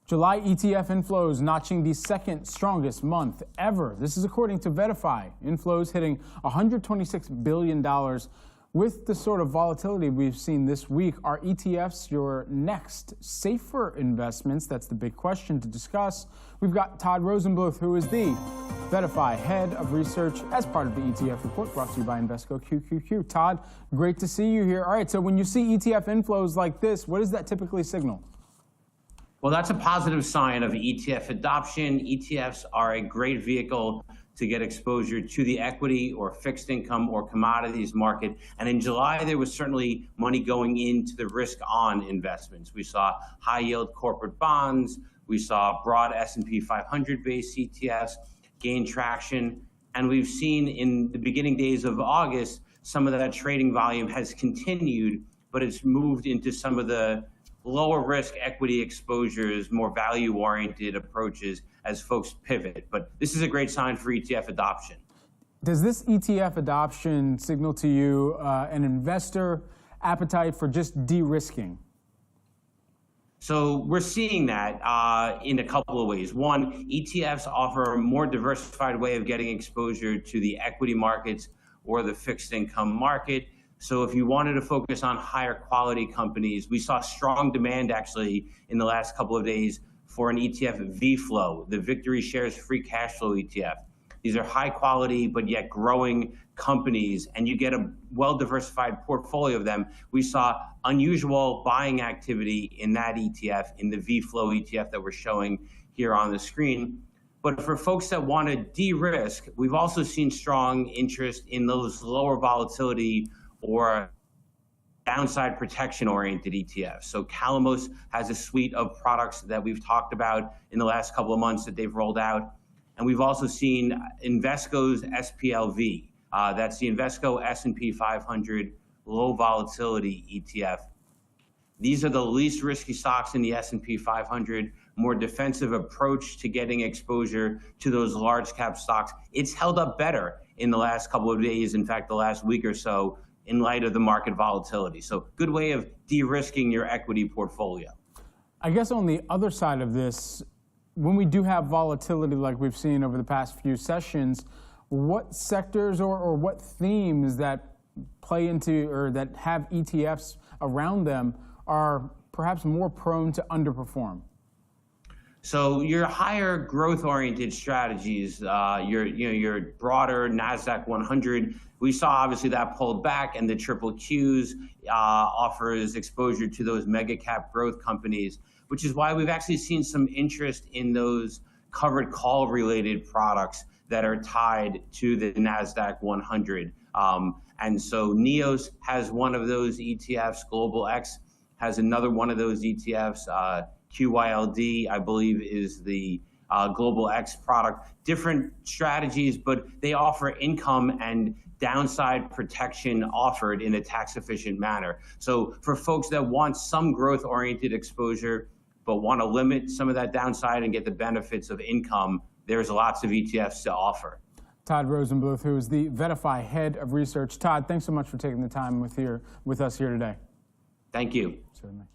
July ETF inflows notching the second strongest month ever. This is according to Verify. Inflows hitting $126 billion. With the sort of volatility we've seen this week, are ETFs your next safer investments? That's the big question to discuss. We've got Todd Rosenbluth, who is the Verify Head of Research as part of the ETF report brought to you by Invesco QQQ. Todd, great to see you here. All right, so when you see ETF inflows like this, what does that typically signal? Well, that's a positive sign of ETF adoption. ETFs are a great vehicle to get exposure to the equity or fixed income or commodities market. And in July, there was certainly money going into the risk-on investments. We saw high-yield corporate bonds. We saw broad S&P 500-based ETFs gain traction. And we've seen in the beginning days of August, some of that trading volume has continued, but it's moved into some of the lower risk equity exposures, more value-oriented approaches as folks pivot. But this is a great sign for ETF adoption. Does this ETF adoption signal to you an investor appetite for just de-risking? So we're seeing that in a couple of ways. One, ETFs offer a more diversified way of getting exposure to the equity markets or the fixed income market. So if you wanted to focus on higher quality companies, we saw strong demand actually in the last couple of days for an ETF VFLO, the Victory Shares Free Cash Flow ETF. These are high quality but yet growing companies, and you get a well-diversified portfolio of them. We saw unusual buying activity in that ETF, in the VFLO ETF that we're showing here on the screen. But for folks that want to de-risk, we've also seen strong interest in those lower volatility or downside protection-oriented ETFs. So Calamos has a suite of products that we've talked about in the last couple of months that they've rolled out. And we've also seen Invesco's SPLV. That's the Invesco S&P 500 low volatility ETF. These are the least risky stocks in the S&P 500, more defensive approach to getting exposure to those large cap stocks. It's held up better in the last couple of days, in fact, the last week or so, in light of the market volatility. So good way of de-risking your equity portfolio. I guess on the other side of this, when we do have volatility like we've seen over the past few sessions, what sectors or what themes that play into or that have ETFs around them are perhaps more prone to underperform? So your higher growth-oriented strategies, your broader NASDAQ 100, we saw obviously that pulled back, and the triple Qs offers exposure to those mega cap growth companies, which is why we've actually seen some interest in those covered call related products that are tied to the NASDAQ 100. And so NEOS has one of those ETFs, Global X has another one of those ETFs, QYLD, I believe, is the Global X product. Different strategies, but they offer income and downside protection offered in a tax-efficient manner. So for folks that want some growth-oriented exposure, but want to limit some of that downside and get the benefits of income, there's lots of ETFs to offer. Todd Rosenbluth, who is the Verify Head of Research. Todd, thanks so much for taking the time with us here today. Thank you. Certainly.